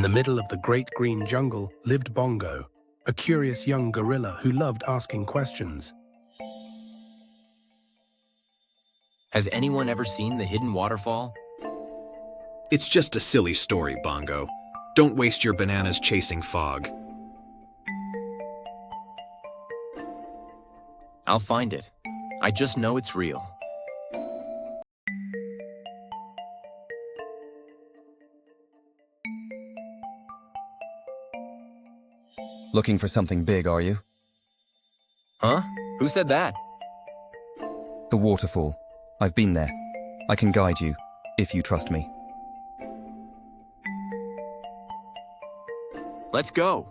In the middle of the great green jungle lived Bongo, a curious young gorilla who loved asking questions. Has anyone ever seen the hidden waterfall? It's just a silly story, Bongo. Don't waste your bananas chasing fog. I'll find it. I just know it's real. Looking for something big, are you? Huh? Who said that? The waterfall. I've been there. I can guide you, if you trust me. Let's go.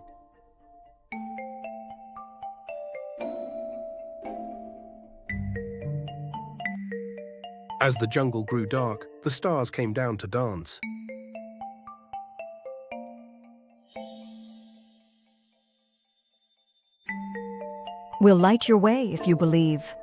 As the jungle grew dark, the stars came down to dance. We'll light your way if you believe.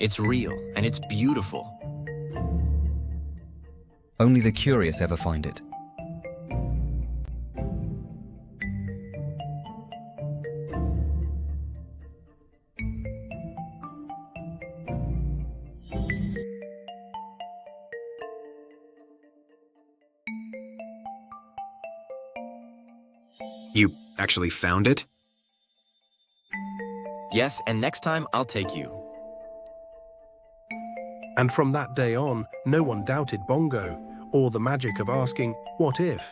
It's real, and it's beautiful. Only the curious ever find it. You actually found it? Yes, and next time I'll take you. And from that day on, no one doubted Bongo or the magic of asking, "What if?"